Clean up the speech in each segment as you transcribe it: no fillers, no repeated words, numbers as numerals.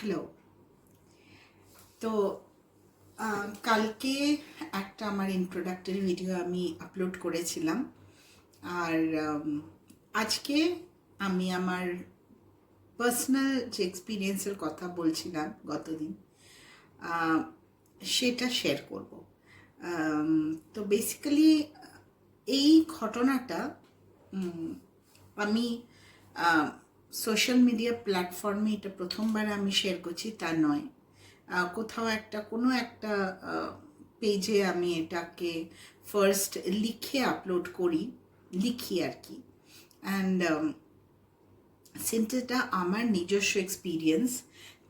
Hello. তো কালকে একটা আমার ইন্ট্রোডাক্টরি ভিডিও আমি আপলোড করেছিলাম। আর আজকে আমি আমার পার্সোনাল যে এক্সপিরিয়েন্সের কথা বলছিলাম গতদিন, সেটা শেয়ার করব। তো বেসিক্যালি এই ঘটনাটা আমি সোশ্যাল মিডিয়া প্ল্যাটফর্মে এটা প্রথমবার আমি শেয়ার করছি তা নয়। কোথাও কোনো একটা পেজে আমি এটাকে ফার্স্ট লিখি আর কি। অ্যান্ড সিন্স এটা আমার নিজস্ব এক্সপিরিয়েন্স,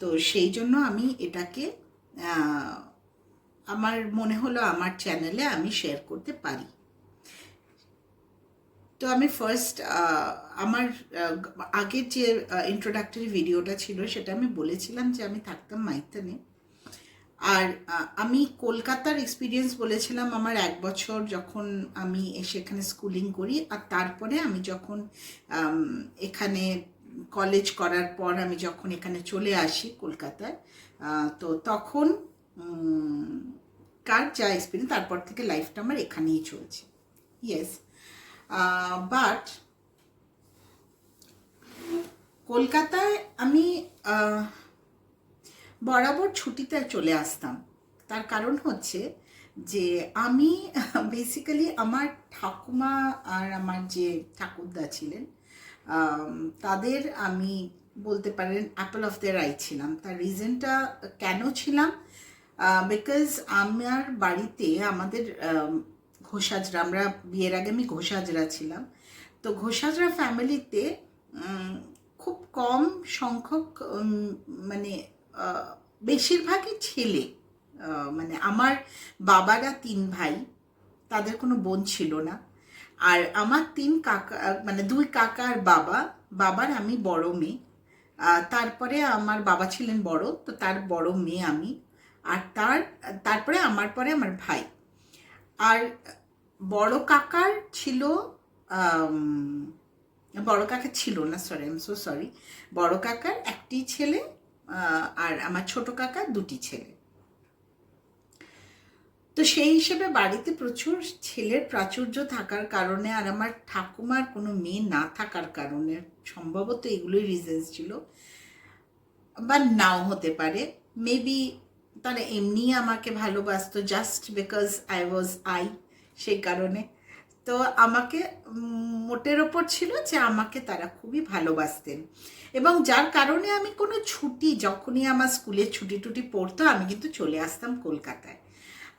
তো সেই জন্য আমি এটাকে আমার মনে হলো আমার চ্যানেলে আমি শেয়ার করতে পারি। তো আমি ফার্স্ট আমার আগের যে ইন্ট্রোডাক্টরি ভিডিওটা ছিল সেটা আমি বলেছিলাম যে আমি থাকতাম মাইথনে। আর আমি কলকাতার এক্সপিরিয়েন্স বলেছিলাম আমার 1 বছর যখন আমি সেখানে স্কুলিং করি, আর তারপরে আমি যখন এখানে কলেজ করার পর আমি যখন এখানে চলে আসি কলকাতায়, তো তখন কার যা এক্সপিরিয়েন্স, তারপর থেকে লাইফটা আমার এখানেই চলছে। ইয়েস, বাট কলকাতায় আমি বরাবর ছুটিতে চলে আসতাম। তার কারণ হচ্ছে যে আমি বেসিক্যালি আমার ঠাকুমা আর আমার যে ঠাকুরদা ছিলেন, তাদের আমি বলতে পারেন অ্যাপল অফ দ্যার আই ছিলাম। তার রিজনটা কেন ছিলাম, বিকজ আমার বাড়িতে আমাদের ঘোষাজরা, আমরা বিয়ের আগে আমি ঘোষাজরা ছিলাম। তো ঘোষাজরা ফ্যামিলিতে খুব কম সংখ্যক মানে বেশিরভাগই ছেলে, মানে আমার বাবারা 3 ভাই, তাদের কোনো বোন ছিল না। আর আমার 3 কাকা, মানে 2 কাকার বাবার আমি বড় মেয়ে। তারপরে আমার বাবা ছিলেন বড়, তো তার বড় মেয়ে আমি। আর তারপরে আমার পরে আমার ভাই। আর বড় কাকার ছিল, বড় কাকা ছিল না, sorry, I am so sorry. বড় কাকার একটি ছেলে, আর আমার ছোট কাকার 2টি ছেলে। তো সেই হিসেবে বাড়িতে প্রচুর ছেলের প্রাচুর্য থাকার কারণে, আর আমার ঠাকুমার কোনো মেয়ে না থাকার কারণে, সম্ভবত এগুলোই রিজনস ছিল, বা নাও হতে পারে। মেবি তারা এমনি আমাকে ভালোবাসতো জাস্ট বিকজ আই ওয়াজ সেই কারণে। তো আমাকে মোটের ওপর ছিল যে আমাকে তারা খুবই ভালোবাসতেন, এবং যার কারণে আমি কোনো ছুটি, যখনই আমার স্কুলের ছুটি টুটি পড়তো, আমি কিন্তু চলে আসতাম কলকাতায়।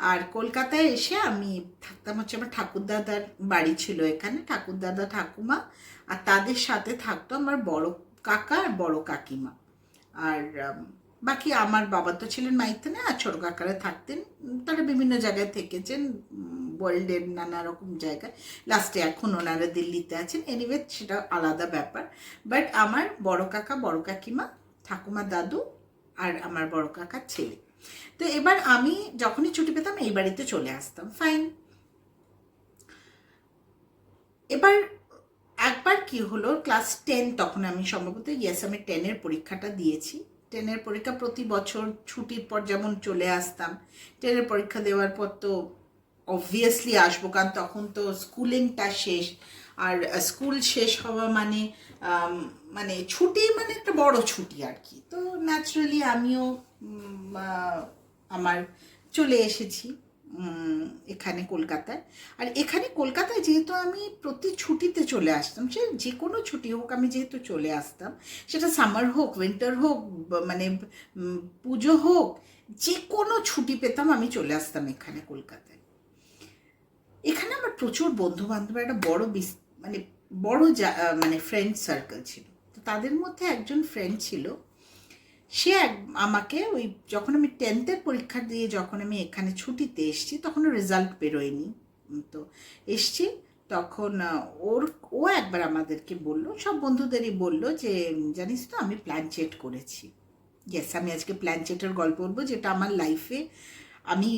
আর কলকাতায় এসে আমি থাকতাম হচ্ছে, আমার ঠাকুরদাদার বাড়ি ছিল এখানে, ঠাকুরদাদা ঠাকুমা, আর তাদের সাথে থাকতো আমার বড় কাকা আর বড় কাকিমা। আর বাকি আমার বাবা তো ছিলেন মাইথনে, আর ছোট কাকারা থাকতেন, তারা বিভিন্ন জায়গায় থেকেছেন, ওয়ার্ল্ডের নানা রকম জায়গায়। লাস্টে এখন ওনারা দিল্লিতে আছেন, এনিওয়ে সেটা আলাদা ব্যাপার। বাট আমার বড় কাকা, বড় কাকিমা, ঠাকুমা, দাদু আর আমার বড় কাকার ছেলে। তো এবার আমি যখনই ছুটি পেতাম এই বাড়িতে চলে আসতাম, ফাইন। এবার একবার কি হলো, ক্লাস 10, তখন আমি সম্ভবত, আমি 10-এর পরীক্ষাটা দিয়েছি। 10-এর পরীক্ষা প্রতি বছর ছুটির পর যেমন চলে আসতাম, 10-এর পরীক্ষা দেওয়ার পর তো অবভিয়াসলি আসবো, কারণ তখন তো স্কুলিংটা শেষ। আর স্কুল শেষ হওয়া মানে মানে ছুটি, মানে একটা বড় ছুটি আর কি। তো ন্যাচারালি আমিও আমার চলে এসেছি এখানে কলকাতায়। আর এখানে কলকাতায় যেহেতু আমি প্রতি ছুটিতে চলে আসতাম, সে যে কোনো ছুটি হোক আমি যেহেতু চলে আসতাম, সেটা সামার হোক, উইন্টার হোক, মানে পুজো হোক, যে কোনো ছুটি পেতাম আমি চলে আসতাম এখানে কলকাতায়। এখানে আমার প্রচুর বন্ধু বান্ধব, একটা মানে বড় মানে ফ্রেন্ড সার্কেল ছিল। তো তাদের মধ্যে একজন ফ্রেন্ড ছিল, সে আমাকে ওই যখন আমি 10th-এর পরীক্ষা দিয়ে যখন আমি এখানে ছুটিতে এসেছি, তখনও রেজাল্ট বেরোয়নি, তো এসছি, তখন ও একবার আমাদেরকে বলল, সব বন্ধুদেরই বলল যে জানিস তো আমি প্ল্যানচেট করেছি। ইয়েস, আমি আজকে প্ল্যানচেটের গল্প বলবো, যেটা আমার লাইফে আমি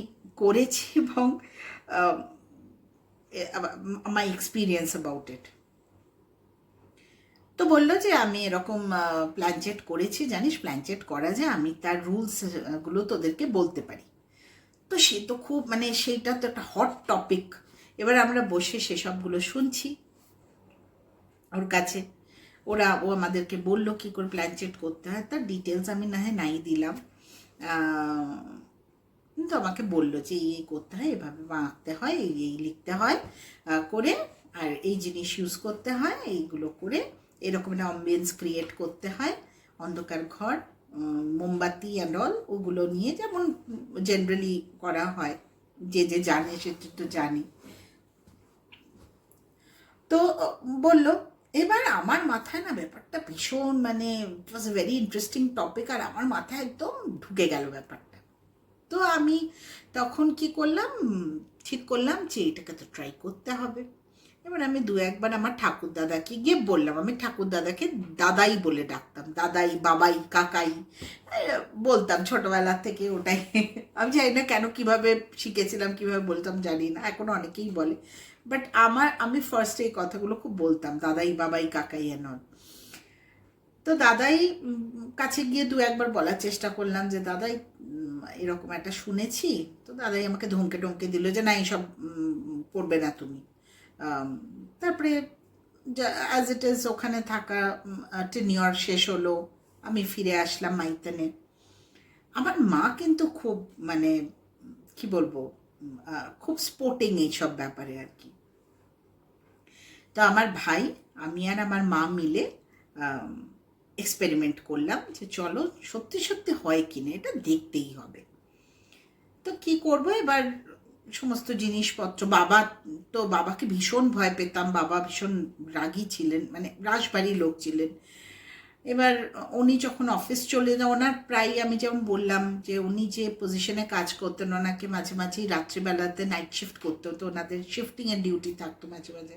করেছি, এবং মাই এক্সপিরিয়েন্স অ্যাবাউট ইট। তো তো বললো যে আমি এরকম প্ল্যানচেট করেছি, জানিস প্ল্যানচেট করা যায়, আমি তার রুলস গুলো তোদেরকে বলতে পারি। তো সে তো খুব মানে সেইটা তো একটা হট টপিক। এবার আমরা বসে সেসবগুলো শুনছি ওর কাছে। ও আমাদেরকে বলল কি করে প্ল্যানচেট করতে হয়, তার ডিটেলস আমি না হয় নাই দিলাম। কিন্তু আমাকে বললো যে এই করতে হয়, এভাবে আঁকতে হয়, এই লিখতে হয় করে, আর এই জিনিস ইউজ করতে হয়, এইগুলো করে এরকম একটা অ্যাম্বিয়েন্স ক্রিয়েট করতে হয়, অন্ধকার ঘর, মোমবাতি অ্যান্ড অল, ওগুলো নিয়ে যেমন জেনারেলি করা হয়, যে যে জানে সেটা তো জানি। তো বলল, এবার আমার মাথায় না ব্যাপারটা ভীষণ মানে ইট ওয়াজ এ ভেরি ইন্টারেস্টিং টপিক, আর আমার মাথায় একদম ঢুকে গেল ব্যাপারটা। তো আমি তখন কি করলাম, ঠিক করলাম যে এটাকে তো ট্রাই করতে হবে। এবার আমি দু একবার আমার ঠাকুর দাদাকে গিয়ে বললাম, আমি ঠাকুর দাদাকে দাদাই বলে ডাকতাম, দাদাই, বাবাই, কাকাই বলতাম ছোটবেলা থেকে, ওটাই আমি জানি না কেন, কিভাবে শিখেছিলাম, কিভাবে বলতাম জানি না, এখনো অনেকেই বলে, বাট আমি ফার্স্টে এই কথাগুলো খুব বলতাম, দাদাই, বাবাই, কাকাই এনন। তো দাদাই কাছে গিয়ে দু একবার বলার চেষ্টা করলাম যে দাদাই এরকম একটা শুনেছি। তো দাদাই আমাকে ধমকে টমকে দিল যে না এইসব করবে না তুমি। তারপরে অ্যাজ ইট ইজ ওখানে থাকা টেনিয়র শেষ হলো, আমি ফিরে আসলাম মাইতানে। আমার মা কিন্তু খুব মানে কি বলবো, খুব স্পোর্টিং এইসব ব্যাপারে আর কি। তো আমার ভাই, আমি আর আমার মা মিলে এক্সপেরিমেন্ট করলাম যে চলো সত্যি সত্যি হয় কিনা, এটা দেখতেই হবে। তো কি করব, এবার সমস্ত জিনিসপত্র, বাবাকে ভীষণ ভয় পেতাম, বাবা ভীষণ রাগী ছিলেন, মানে রাশবাড়ির লোক ছিলেন। এবার উনি যখন অফিস চলে যান, ওনার প্রায় আমি যেমন বললাম যে উনি যে পজিশনে কাজ করতেন, ওনাকে মাঝে মাঝেই রাত্রিবেলাতে নাইট শিফট করতে হতো, ওনাদের শিফটিংয়ের ডিউটি থাকতো মাঝে মাঝে।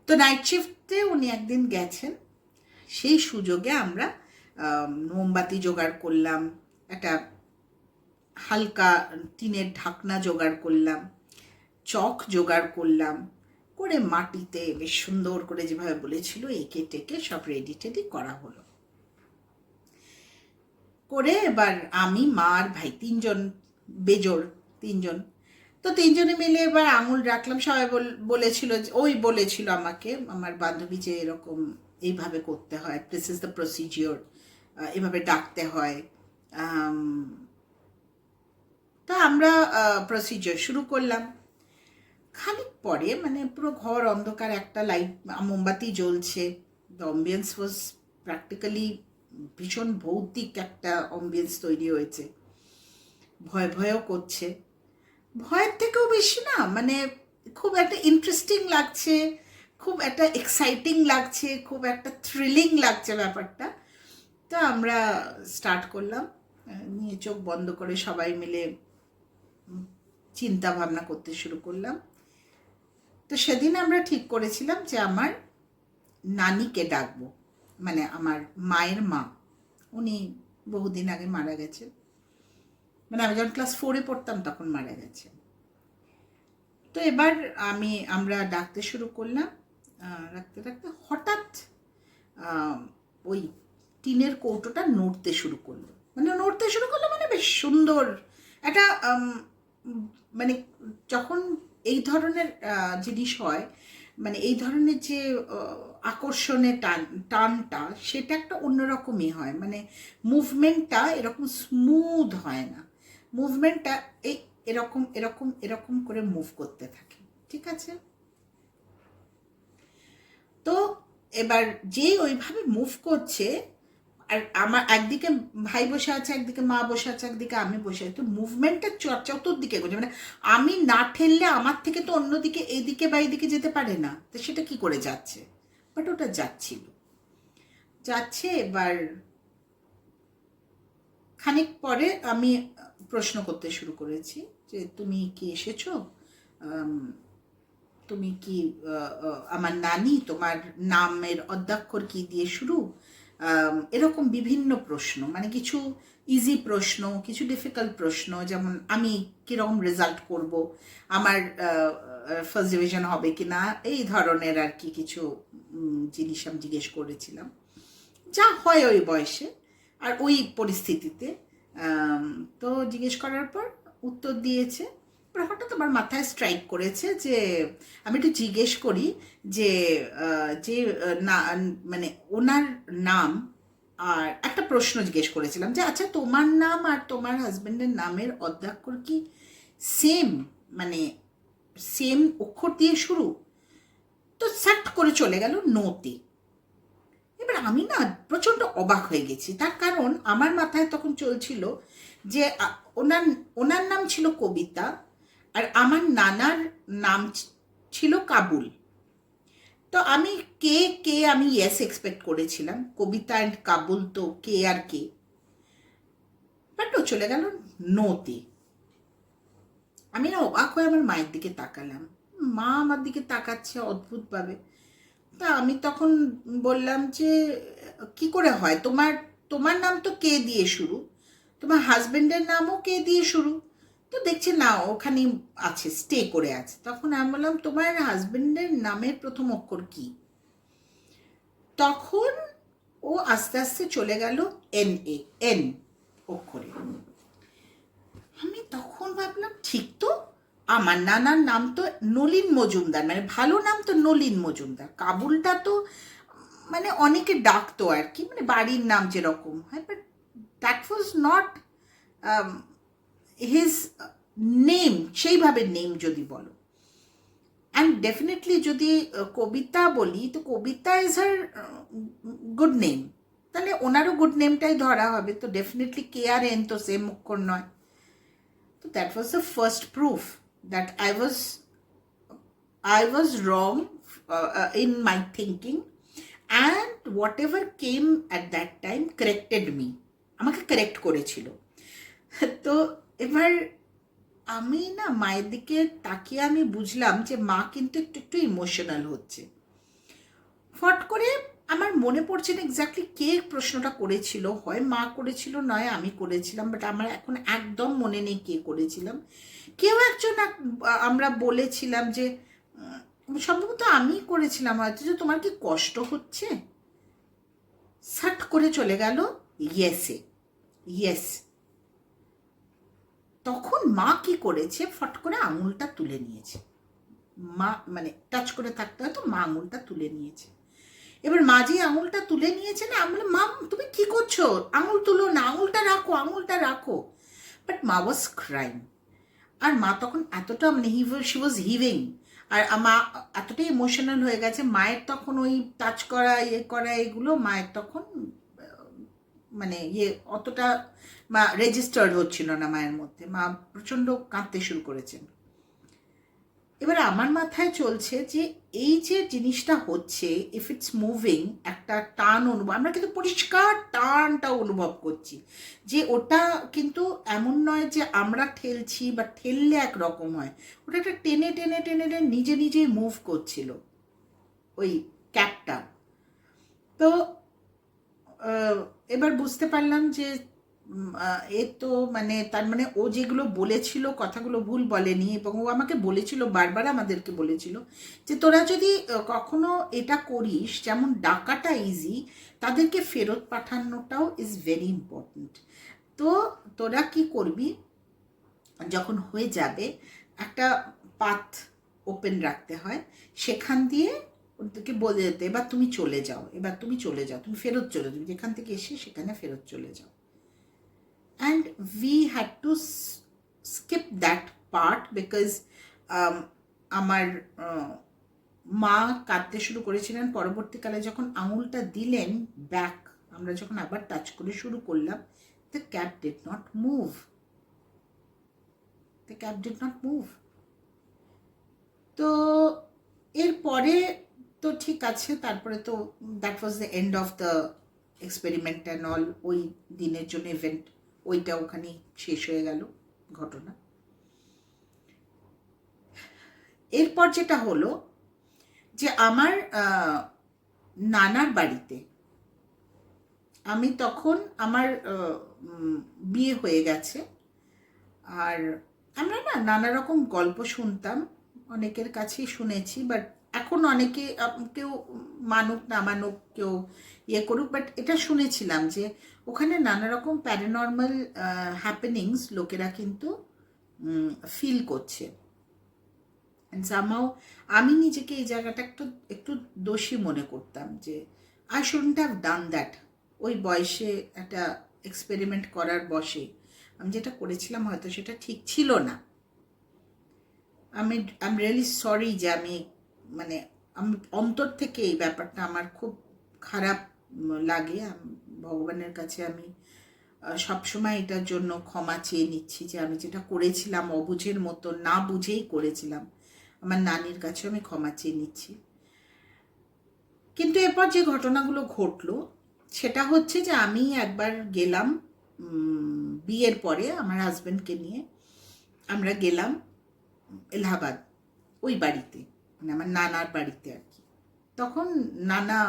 তো নাইট শিফটে উনি একদিন গেছেন, সেই সুযোগে আমরা মোমবাতি জোগাড় করলাম, একটা হালকা টিনের ঢাকনা জোগাড় করলাম, চক জোগাড় করলাম, করে মাটিতে বেশ সুন্দর করে যেভাবে বলেছিল এঁকে টেকে সব রেডি টেডি করা হলো। করে এবার আমি, মা আর ভাই, তিনজন, বেজোড় তিনজন। তো তিনজনে মিলে এবার আঙুল রাখলাম, সবাই বলেছিল, বলেছিল আমাকে, আমার বান্ধবী, যে এরকম এইভাবে করতে হয়, দিস ইজ দ্য প্রসিজিওর, এভাবে ডাকতে হয়। তা আমরা প্রসিজিওর শুরু করলাম। খানিক পরে মানে পুরো ঘর অন্ধকার, একটা লাইট মোমবাতি জ্বলছে, দ্য অ্যাম্বিয়েন্স ওয়াজ প্র্যাকটিক্যালি ভীষণ ভৌতিক একটা অ্যাম্বিয়েন্স তৈরি হয়েছে, ভয় ভয়ও করছে, ভয়ের থেকেও বেশি না মানে খুব একটা ইন্টারেস্টিং লাগছে, খুব একটা এক্সাইটিং লাগছে, খুব একটা থ্রিলিং লাগছে ব্যাপারটা। তো আমরা স্টার্ট করলাম, নিয়ে চোখ বন্ধ করে সবাই মিলে চিন্তা ভাবনা করতে শুরু করলাম। তো সেদিন আমরা ঠিক করেছিলাম যে আমার নানিকে ডাকবো, মানে আমার মায়ের মা, উনি বহুদিন আগে মারা গেছেন, মানে আমি যখন ক্লাস 4-এ পড়তাম তখন মারা গেছে। তো এবার আমরা ডাকতে শুরু করলাম, রাখতে রাখতে হঠাৎ ওই টিনের কৌটোটা নড়তে শুরু করলো, মানে বেশ সুন্দর একটা মানে যখন এই ধরনের জিনিস হয়, মানে এই ধরনের যে আকর্ষণের টানটা সেটা একটা অন্যরকমই হয়, মানে মুভমেন্টটা এরকম স্মুথ হয় না, মুভমেন্টটা এই এরকম এরকম এরকম করে মুভ করতে থাকে, ঠিক আছে। তো এবার যে ওইভাবে মুভ করছে, আর আমার একদিকে ভাই বসে আছে, একদিকে মা বসে আছে, একদিকে আমি বসে আছি, তো মুভমেন্টটা চতুর্দিকে করছে, মানে আমি না ঠেললে আমার থেকে তো অন্যদিকে এইদিকে বা এইদিকে যেতে পারে না, তো সেটা কি করে যাচ্ছে, বাট ওটা যাচ্ছে। এবার খানিক পরে আমি প্রশ্ন করতে শুরু করেছি যে তুমি কি এসেছো, তুমি কি আমার নানি, তোমার নামের অদ্যাক্ষর কি দিয়ে শুরু, এরকম বিভিন্ন প্রশ্ন, মানে কিছু ইজি প্রশ্ন, কিছু ডিফিকাল্ট প্রশ্ন, যেমন আমি কীরকম রেজাল্ট করব, আমার ফার্স্ট ডিভিশন হবে কি না, এই ধরনের আর কি কিছু জিনিস আমি জিজ্ঞেস করেছিলাম, যা হয় ওই বয়সে আর ওই পরিস্থিতিতে। তো জিজ্ঞেস করার পর উত্তর দিয়েছে। হঠাৎ আমার মাথায় স্ট্রাইক করেছে যে আমি একটু জিজ্ঞেস করি যে যে না মানে ওনার নাম, আর একটা প্রশ্ন জিজ্ঞেস করেছিলাম যে আচ্ছা তোমার নাম আর তোমার হাজব্যান্ডের নামের অদ্যাক্ষর কি সেম, মানে সেম অক্ষর দিয়ে শুরু? তো স্যাট করে চলে গেল নোতে। এবার আমি না প্রচণ্ড অবাক হয়ে গেছি, তার কারণ আমার মাথায় তখন চলছিল যে ওনার ওনার নাম ছিল কবিতা আর আমার নানার নাম ছিল কাবুল। তো আমি কে কে আমি ইয়েস এক্সপেক্ট করেছিলাম, কবিতা অ্যান্ড কাবুল তো কে আর কে, বাট ও চলে গেল নোতে। আমি না অবাক হয়ে আমার মায়ের দিকে তাকালাম, মা আমার দিকে তাকাচ্ছে অদ্ভুতভাবে। তা আমি তখন বললাম যে কি করে হয়, তোমার তোমার নাম তো কে দিয়ে শুরু, তোমার হাজবেন্ডের নামও কে দিয়ে শুরু, তো দেখছি না ওখানে আছে, স্টে করে আছে। তখন আমি বললাম তোমার হাজবেন্ডের নামের প্রথম অক্ষর কি? তখন ও আস্তে আস্তে চলে গেল এন অক্ষরে। আমি তখন ভাবলাম ঠিক তো, আমার নানার নাম তো নলিন মজুমদার, মানে ভালো নাম তো নলিন মজুমদার, কাবুলটা তো মানে অনেকে ডাকতো আর কি, মানে বাড়ির নাম যেরকম হয়, but that was not his name, সেইভাবে নেম যদি বলো। অ্যান্ড ডেফিনেটলি যদি কবিতা বলি তো কবিতা ইজ হার গুড নেম, তাহলে ওনারও গুড নেমটাই ধরা হবে, তো ডেফিনেটলি কে আর এন তো সেম অক্ষর নয়। So that was the first proof that I was wrong in my thinking, and whatever came at that time corrected me, আমাকে কারেক্ট করেছিল। তো এবার আমি না মায়ের দিকে তাকিয়ে আমি বুঝলাম যে মা কিন্তু একটু একটু ইমোশনাল হচ্ছে। ফট করে আমার মনে পড়ছে না এক্স্যাক্টলি কে প্রশ্নটা করেছিল, হয় মা করেছিল নয় আমি করেছিলাম, বাট আমার এখন একদম মনে নেই কে করেছিলাম। কেউ একজন আমরা বলেছিলাম যে সম্ভবত আমি করেছিলাম হয়তো, যে তোমার কি কষ্ট হচ্ছে? সাট করে চলে গেল ইয়েসে, ইয়েস। তখন মা কি করেছে, ফট করে আঙুলটা তুলে নিয়েছে। মা মানে টাচ করে থাকতে হয়তো মা আঙুলটা তুলে নিয়েছে। এবার মা যে আঙুলটা তুলে নিয়েছে না, আমি বললাম মা তুমি কি করছো, আঙুল তুলো না, আঙুলটা রাখো, আঙুলটা রাখো। বাট মা ওয়াজ ক্রাইম। আর মা তখন এতটা মানে শি ওয়াজ হিভিং, আর মা এতটাই ইমোশনাল হয়ে গেছে, মায়ের তখন ওই টাচ করা ইয়ে করা এগুলো মায়ের তখন মানে ইয়ে অতটা মা রেজিস্টার্ড হচ্ছিল না মায়ের মধ্যে, মা প্রচণ্ড কাঁদতে শুরু করেছেন। এবার আমার মাথায় চলছে যে এই যে জিনিসটা হচ্ছে, ইফ ইটস মুভিং, একটা টান অনুভব, আমরা কিন্তু পরিষ্কার টানটা অনুভব করছি, যে ওটা কিন্তু এমন নয় যে আমরা ঠেলছি বা ঠেললে একরকম হয়, ওটা একটা টেনে টেনে টেনে টেনে নিজে নিজেই মুভ করছিল ওই ক্যাপটা। তো এবার বুঝতে পারলাম যে এ তো মানে তার মানে ও যেগুলো বলেছিল কথাগুলো ভুল বলেনি, এবং ও আমাকে বলেছিল, বারবার আমাদেরকে বলেছিল যে তোরা যদি কখনো এটা করিস, যেমন ডাকাটা ইজি, তাদেরকে ফেরত পাঠানোটাও ইজ ভেরি ইম্পর্ট্যান্ট। তো তোরা কি করবি, যখন হয়ে যাবে একটা পাথ ওপেন রাখতে হয়, সেখান দিয়ে ওদেরকে বলে যেতে এবার তুমি চলে যাও, এবার তুমি চলে যাও, তুমি ফেরত চলে যাও, যেখান থেকে এসে সেখানে ফেরত চলে যাও। And we had to skip that part because আমার মা কাঁদতে শুরু করেছিলেন। পরবর্তীকালে যখন আঙুলটা দিলেন ব্যাক, আমরা যখন আবার টাচ করে শুরু করলাম, the cat did not move. The cat did not move. তো এরপরে তো ঠিক আছে, তারপরে তো that was the end of the experiment and all. ওই দিনের জন্য ইভেন্ট ওইটা ওখানে শেষ হয়ে গেল ঘটনা। এরপর যেটা হলো যে আমার নানার বাড়িতে আমি তখন, আমার বিয়ে হয়ে গেছে, আর আমরা না নানা রকম গল্প শুনতাম, অনেকের কাছেই শুনেছি, বাট এখন অনেকে কেউ মানুক না মানুক, কেউ ইয়ে করুক, বাট এটা শুনেছিলাম যে ওখানে নানা রকম প্যারানর্মাল হ্যাপেনিংস লোকেরা কিন্তু ফিল করছে। অ্যান্ড সামহাও আমি নিজেকে এই জায়গাটা একটু একটু দোষী মনে করতাম যে I shouldn't have done that. ওই বয়সে একটা এক্সপেরিমেন্ট করার বসে আমি যেটা করেছিলাম হয়তো সেটা ঠিক ছিল না। আই এম রিয়েলি সরি যে আমি মানে আমি অন্তর থেকে এই ব্যাপারটা আমার খুব খারাপ লাগে। ভগবানের কাছে আমি সবসময় এটার জন্য ক্ষমা চেয়ে নিচ্ছি যে আমি যেটা করেছিলাম অবুঝের মতো, না বুঝেই করেছিলাম। আমার নানির কাছে আমি ক্ষমা চেয়ে নিচ্ছি। কিন্তু এরপর যে ঘটনাগুলো ঘটলো সেটা হচ্ছে যে আমি একবার গেলাম বিয়ের পরে আমার হাজব্যান্ডকে নিয়ে, আমরা গেলাম এলাহাবাদ ওই বাড়িতে, মানে আমার নানার বাড়িতে আর কি। তখন নানা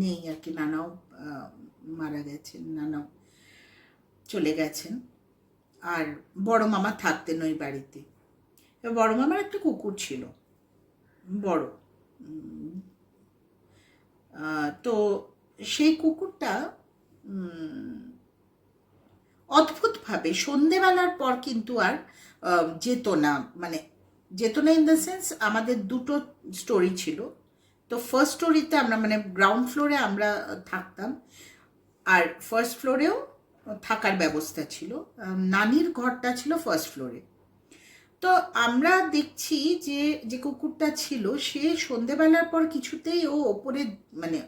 নেই আর কি, নানাও মারা গেছেন, নানাও চলে গেছেন, আর বড় মামা থাকতেন ওই বাড়িতে। বড় মামার একটা কুকুর ছিল, বড়। তো সেই কুকুরটা অদ্ভুতভাবে সন্ধেবেলার পর কিন্তু আর যেত না, মানে যেত না ইন দ্য সেন্স আমাদের দুটো স্টোরি ছিল। তো ফার্স্ট স্টোরিতে আমরা মানে গ্রাউন্ড ফ্লোরে আমরা থাকতাম, আর ফার্স্ট ফ্লোরেও থাকার ব্যবস্থা ছিল। নানির ঘরটা ছিল ফার্স্ট ফ্লোরে। তো আমরা দেখছি যে যে কুকুরটা ছিল সে সন্ধেবেলার পর কিছুতেই ও ওপরে মানে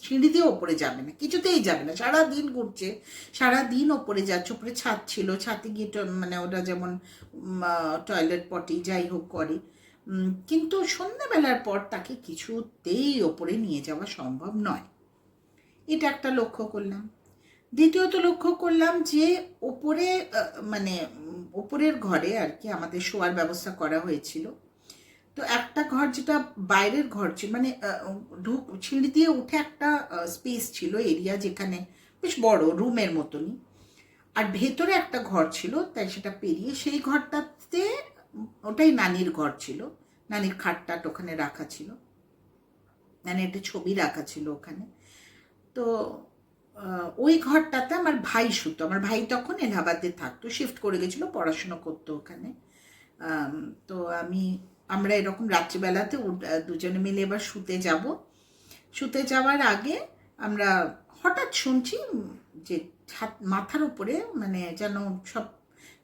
সিঁড়ি দিয়ে ওপরে যাবে না, কিছুতেই যাবে না। সারাদিন ঘুরছে, সারাদিন ওপরে যাচ্ছে, ওপরে ছাদ ছিল, ছাদে গিয়ে মানে ওরা যেমন টয়লেট পটি যাই হোক করে, কিন্তু সন্ধ্যাবেলার পর তাকে কিছুতেই ওপরে নিয়ে যাওয়া সম্ভব নয়। এটা একটা লক্ষ্য করলাম। দ্বিতীয়ত লক্ষ্য করলাম যে ওপরে মানে ওপরের ঘরে আর কি আমাদের শোয়ার ব্যবস্থা করা হয়েছিল। তো একটা ঘর যেটা বাইরের ঘর ছিল, মানে সিঁড়ি দিয়ে উঠে একটা স্পেস ছিল, এরিয়া, যেখানে বেশ বড় রুমের মতনই, আর ভেতরে একটা ঘর ছিল, তাই সেটা পেরিয়ে সেই ঘরটাতে ওটাই নানির ঘর ছিল। নানির খাটটাট ওখানে রাখা ছিল, নানি একটা ছবি রাখা ছিল ওখানে। তো ওই ঘরটাতে আমার ভাই শুতো। আমার ভাই তখন এলাহাবাদে থাকতো, শিফট করে গেছিলো, পড়াশুনো করতো ওখানে। তো আমরা এরকম রাত্রিবেলাতে দুজনে মিলে এবার শুতে যাওয়ার আগে আমরা হঠাৎ শুনছি যে মাথার উপরে মানে যেন সব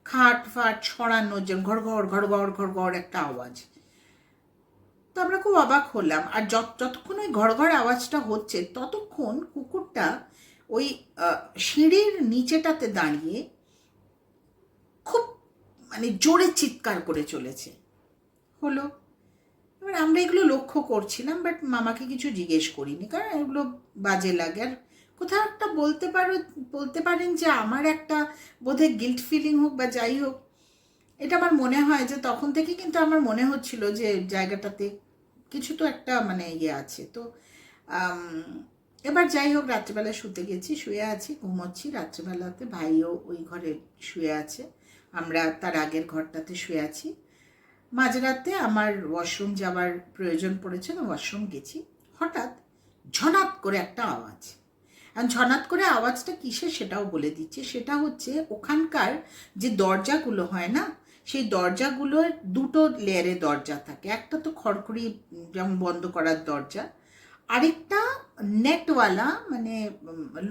খাট ফাট ছড়ানো, যে ঘর ঘর ঘর ঘর ঘর ঘর একটা আওয়াজ। তো আমরা খুব অবাক হলাম। আর যতক্ষণ ওই ঘর ঘর আওয়াজটা হচ্ছে ততক্ষণ কুকুরটা ওই সিঁড়ির নিচেটাতে দাঁড়িয়ে খুব মানে জোরে চিৎকার করে চলেছে। হলো, এবার আমরা এগুলো লক্ষ্য করছিলাম, বাট মামাকে কিছু জিজ্ঞেস করিনি, কারণ এগুলো বাজে লাগে। আর কোথাও একটা বলতে পারেন যে আমার একটা বোধহয় গিল্ট ফিলিং হোক বা যাই হোক, এটা আমার মনে হয় যে তখন থেকে কিন্তু আমার মনে হচ্ছিল যে জায়গাটাতে কিছু তো একটা মানে ইয়ে আছে। তো এবার যাই হোক, রাত্রিবেলায় শুয়ে আছি, ঘুমোচ্ছি। রাত্রিবেলাতে ভাইও ওই ঘরে শুয়ে আছে, আমরা তার আগের ঘরটাতে শুয়ে আছি। মাঝরাতে আমার ওয়াশরুম যাওয়ার প্রয়োজন পড়েছে, না ওয়াশরুম গেছি, হঠাৎ ঝনাত করে একটা আওয়াজ। আর ঝনাত করে আওয়াজটা কিসের সেটাও বলে দিচ্ছে। সেটা হচ্ছে ওখানকার যে দরজাগুলো হয় না, সেই দরজাগুলোর দুটো লেয়ারে দরজা থাকে। একটা তো খড়খড়ি যেমন বন্ধ করার দরজা, আরেকটা নেটওয়ালা মানে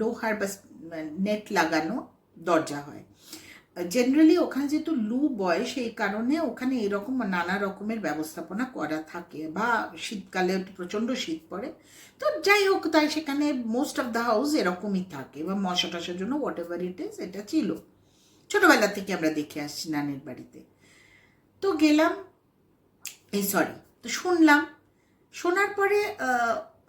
লোহার বা নেট লাগানো দরজা হয়। জেনারেলি ওখানে যেহেতু লু বয়, সেই কারণে ওখানে এরকম নানা রকমের ব্যবস্থাপনা করা থাকে, বা শীতকালে প্রচণ্ড শীত পড়ে, তো যাই হোক, তাই সেখানে মোস্ট অফ দ্য হাউস এরকমই থাকে, বা মশা টশার জন্য হোয়াট এভার ইট ইজ, এটা ছিল ছোটোবেলা থেকে আমরা দেখে আসছি নানির বাড়িতে। তো গেলাম, তো শুনলাম। শোনার পরে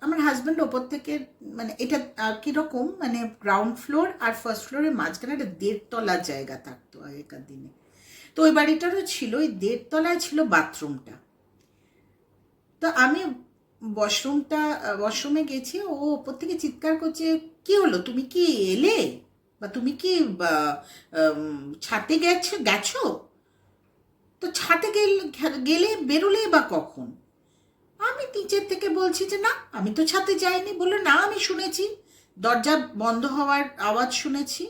আমার হাজব্যান্ড ওপর থেকে, মানে এটা কীরকম, মানে গ্রাউন্ড ফ্লোর আর ফার্স্ট ফ্লোরের মাঝখানে একটা 1.5 তলার জায়গা থাকতো আগেকার দিনে। তো ওই বাড়িটারও ছিল, ওই 1.5 তলায় ছিল বাথরুমটা। তো আমি ওয়াশরুমে গেছি, ও ওপর থেকে চিৎকার করছে, কি হলো, তুমি কি এলে, বা তুমি কি ছাদে গেছো? তো ছাদে গেলে বেরোলেই বা কখন? আমি নিচের থেকে বলছি যে না, আমি তো ছাদে যাইনি। বললো না, আমি শুনেছি, দরজা বন্ধ হওয়ার আওয়াজ শুনেছি।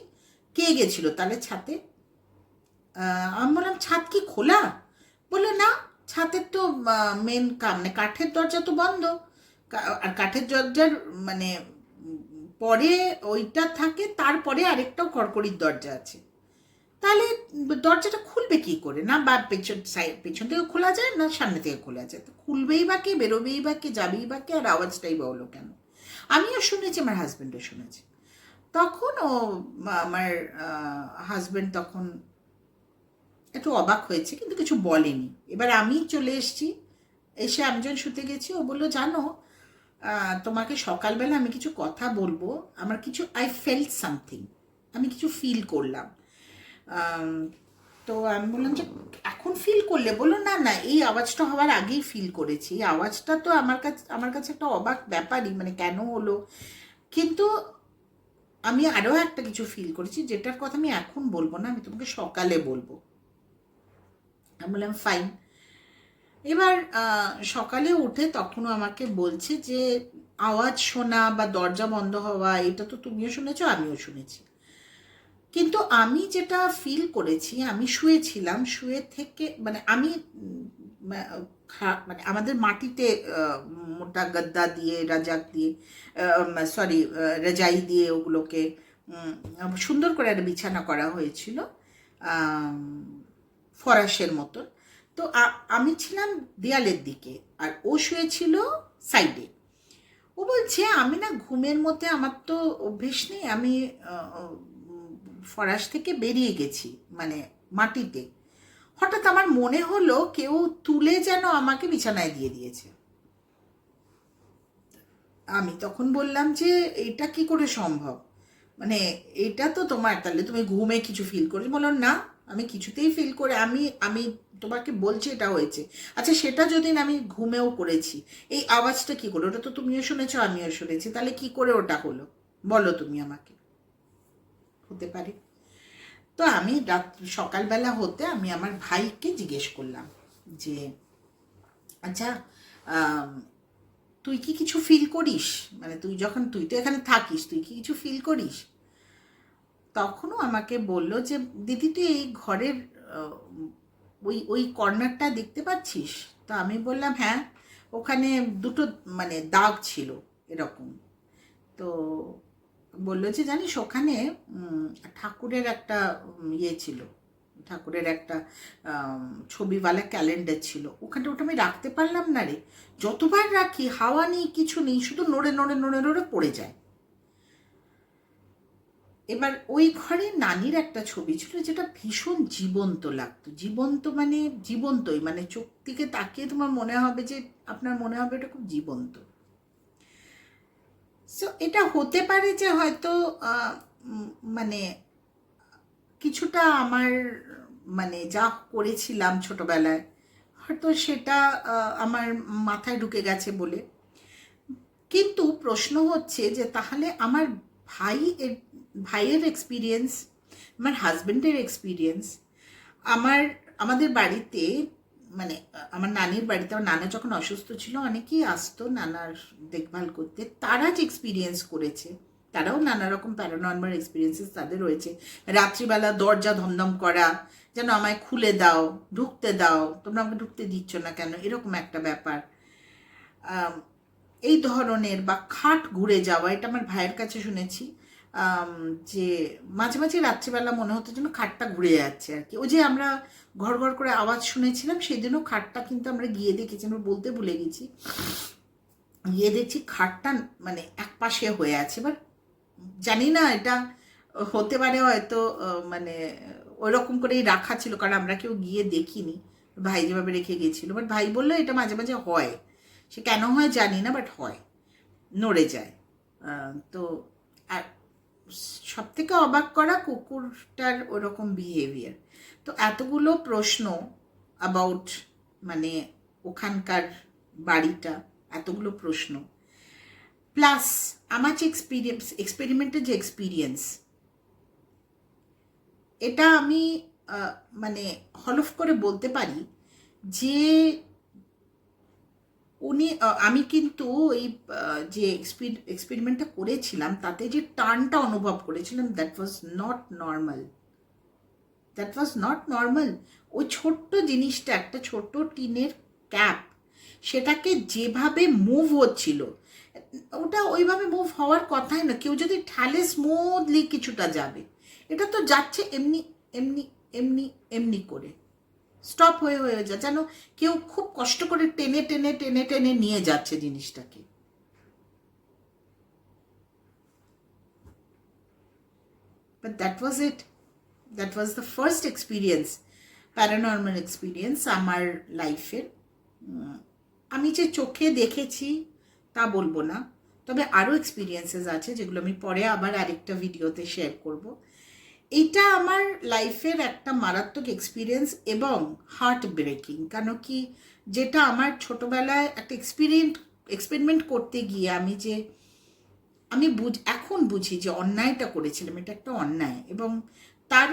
কে গেছিল তাহলে ছাদে? আমি বললাম ছাদ কি খোলা? বললো না, ছাদের তো মেন মানে কাঠের দরজা তো বন্ধ। আর কাঠের দরজার মানে পরে ওইটা থাকে, তারপরে আরেকটাও কড়কড়ির দরজা আছে। তাহলে দরজাটা খুলবে কি করে? না বা পেছন থেকে খোলা যায়, না সামনে থেকে খোলা যায়। তো খুলবেই বা কে, বেরোবেই বা কে, যাবেই বা কে, আর আওয়াজটাই বা হলো কেন? আমিও শুনেছি, আমার হাজব্যান্ডও শুনেছে। তখন ও আমার হাজব্যান্ড তখন একটু অবাক হয়েছে, কিন্তু কিছু বলেনি। এবার আমি চলে এসেছি, এসে আমি যখন শুতে গেছি, ও বললো জানো, তোমাকে সকালবেলা আমি কিছু কথা বলবো, আমার কিছু আই ফেল্ট সামথিং, আমি কিছু ফিল করলাম। আম, তো আমি বললাম যে এখন ফিল করলে? বললো না না, এই আওয়াজটা হওয়ার আগেই ফিল করেছি। এই আওয়াজটা তো আমার কাছে একটা অবাক ব্যাপারই, মানে কেন হলো। কিন্তু আমি আরও একটা কিছু ফিল করেছি, যেটার কথা আমি এখন বলবো না, আমি তোমাকে সকালে বলবো। আমি বললাম ফাইন। এবার সকালে উঠে তখনও আমাকে বলছে যে আওয়াজ শোনা বা দরজা বন্ধ হওয়া, এটা তো তুমিও শুনেছো, আমিও শুনেছি। কিন্তু আমি যেটা ফিল করেছি, আমি শুয়েছিলাম, শুয়ে থেকে মানে আমি মানে আমাদের মাটিতে মোটা গদ্দা দিয়ে, রাজাক দিয়ে, সরি রেজাই দিয়ে ওগুলোকে সুন্দর করে একটা বিছানা করা হয়েছিল, ফরাসের মতন। তো আমি ছিলাম দেয়ালের দিকে, আর ও শুয়েছিল সাইডে। ও বলছে আমি না ঘুমের মধ্যে, আমার তো অভ্যেস নেই, আমি ফরাস থেকে বেরিয়ে গেছি মানে মাটিতে। হঠাৎ আমার মনে হলো কেউ তুলে যেন আমাকে বিছানায় দিয়ে দিয়েছে। আমি তখন বললাম যে এটা কি করে সম্ভব, মানে এটা তো তোমার, তাহলে তুমি ঘুমে কিছু ফিল করেছো? বলো না, আমি কিছুতেই ফিল করে, আমি আমি তোমাকে বলছি এটা হয়েছে। আচ্ছা সেটা যদি না আমি ঘুমেও করেছি, এই আওয়াজটা কি করে? ওটা তো তুমিও শুনেছো, আমিও শুনেছি, তাহলে কি করে ওটা হলো বলো তুমি আমাকে। হতে পারে। তো আমি সকালবেলা হতে আমি আমার ভাইকে জিজ্ঞেস করলাম যে আচ্ছা, তুই কি কিছু ফিল করিস, মানে তুই তো এখানে থাকিস, তুই কি কিছু ফিল করিস? তখনও আমাকে বলল যে দিদি তুই এই ঘরের ওই ওই কর্নারটা দেখতে পাচ্ছিস? তো আমি বললাম হ্যাঁ, ওখানে দুটো মানে দাগ ছিল এরকম। তো বললো যে জানিস ওখানে ঠাকুরের একটা ইয়ে ছিল, ঠাকুরের একটা ছবিওয়ালা ক্যালেন্ডার ছিল ওখানে, ওটা আমি রাখতে পারলাম না রে, যতবার রাখি হাওয়া নেই, কিছু নেই, শুধু নড়ে নড়ে নড়ে নড়ে পড়ে যায়। এবার ওই ঘরে নানির একটা ছবি ছিল, যেটা ভীষণ জীবন্ত লাগতো, জীবন্ত মানে জীবন্তই, মানে চোখ থেকে তাকিয়ে তোমার মনে হবে যে, আপনার মনে হবে এটা খুব জীবন্ত। সো এটা হতে পারে যে হয়তো মানে কিছুটা আমার মানে যা করেছিলাম ছোটবেলায়, হয়তো সেটা আমার মাথায় ঢুকে গেছে বলে। কিন্তু প্রশ্ন হচ্ছে যে তাহলে আমার ভাই ভাইয়ের এক্সপিরিয়েন্স, আমার হাজব্যান্ডের এক্সপিরিয়েন্স, আমাদের বাড়িতে মানে আমার নানির বাড়িতে, আমার নানা যখন অসুস্থ ছিল অনেকেই আসতো নানার দেখভাল করতে, তারা যে এক্সপিরিয়েন্স করেছে, তারাও নানা রকম প্যারানর্মাল এক্সপিরিয়েন্সেস তাদের রয়েছে। রাত্রিবেলা দরজা ধমধম করা, যেন আমায় খুলে দাও, ঢুকতে দাও, তোমরা আমাকে ঢুকতে দিচ্ছ না কেন, এরকম একটা ব্যাপার। এই ধরনের, বা খাট ঘুরে যাওয়া, এটা আমার ভাইয়ের কাছে শুনেছি যে মাঝে মাঝে রাত্রিবেলা মনে হতো যেন খাটটা ঘুরে যাচ্ছে আর কি। ওই যে আমরা ঘর ঘর করে আওয়াজ শুনেছিলাম, সেদিনও খাটটা কিন্তু আমরা গিয়ে দেখেছি, আমরা বলতে ভুলে গেছি, গিয়ে দেখছি খাটটা মানে এক পাশে হয়ে আছে। এবার জানি না এটা হতে পারে হয়তো মানে ওই রকম করেই রাখা ছিল, কারণ আমরা কেউ গিয়ে দেখিনি, ভাই যেভাবে রেখে গিয়েছিল। বাট ভাই বললো এটা মাঝে মাঝে হয়, সে কেন হয় জানি না, বাট হয়, নড়ে যায়। তো আর সব থেকে অবাক করা কুকুরটার ওরকম বিহেভিয়ার। তো এতগুলো প্রশ্ন অ্যাবাউট মানে ওখানকার বাড়িটা, এতগুলো প্রশ্ন, প্লাস আমার যে এক্সপেরিমেন্টের যে এক্সপিরিয়েন্স, এটা আমি মানে হলফ করে বলতে পারি যে আমি কিন্তু ওই যে এক্সপেরিমেন্টটা করেছিলাম তাতে যে টার্নটা অনুভব করেছিলাম, দ্যাট ওয়াজ নট নর্মাল। ওই ছোট্ট জিনিসটা, একটা ছোট্ট টিনের ক্যাপ, সেটাকে যেভাবে মুভ হচ্ছিল, ওটা ওইভাবে মুভ হওয়ার কথাই না। কেউ যদি ঠেলে স্মুথলি কিছুটা যাবে, এটা তো যাচ্ছে এমনি এমনি এমনি এমনি করে, স্টপ হয়ে হয়ে যায়, যেন কেউ খুব কষ্ট করে টেনে টেনে টেনে টেনে নিয়ে যাচ্ছে জিনিসটাকে। But that was it, that was the first experience, paranormal experience আমার লাইফের। আমি যে চোখে দেখেছি তা বলবো না, তবে আরও এক্সপিরিয়েন্সেস আছে যেগুলো আমি পরে আবার আরেকটা ভিডিওতে শেয়ার করব। এইটা আমার লাইফের একটা মারাত্মক এক্সপিরিয়েন্স এবং হার্ট ব্রেকিং। কেন কি, যেটা আমার ছোটোবেলায় একটা এক্সপেরিমেন্ট করতে গিয়ে আমি এখন বুঝি যে অন্যায়টা করেছিলাম, এটা একটা অন্যায়, এবং তার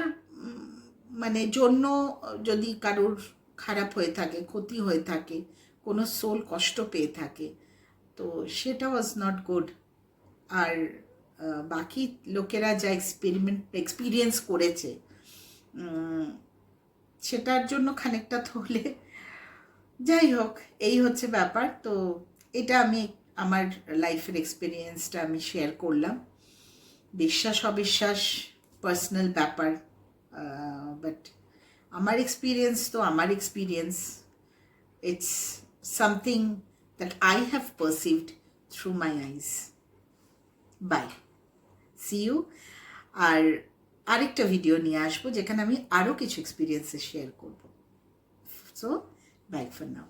মানে জন্য যদি কারোর খারাপ হয়ে থাকে, ক্ষতি হয়ে থাকে, কোনো সোল কষ্ট পেয়ে থাকে, তো সেটা ওয়াজ নট গুড। আর বাকি লোকেরা যা এক্সপিরিয়েন্স করেছে সেটার জন্য খানিকটা হলে, যাই হোক, এই হচ্ছে ব্যাপার। তো এটা আমি আমার লাইফের এক্সপিরিয়েন্সটা আমি শেয়ার করলাম। বিশ্বাস অবিশ্বাস পার্সোনাল ব্যাপার, বাট আমার এক্সপিরিয়েন্স তো আমার experience, it's something that I have perceived through my eyes. Bye, see you. আর আরেকটা ভিডিও নিয়ে আসবো যেখানে আমি আরও কিছু এক্সপিরিয়েন্সেস শেয়ার করব। So bye for now.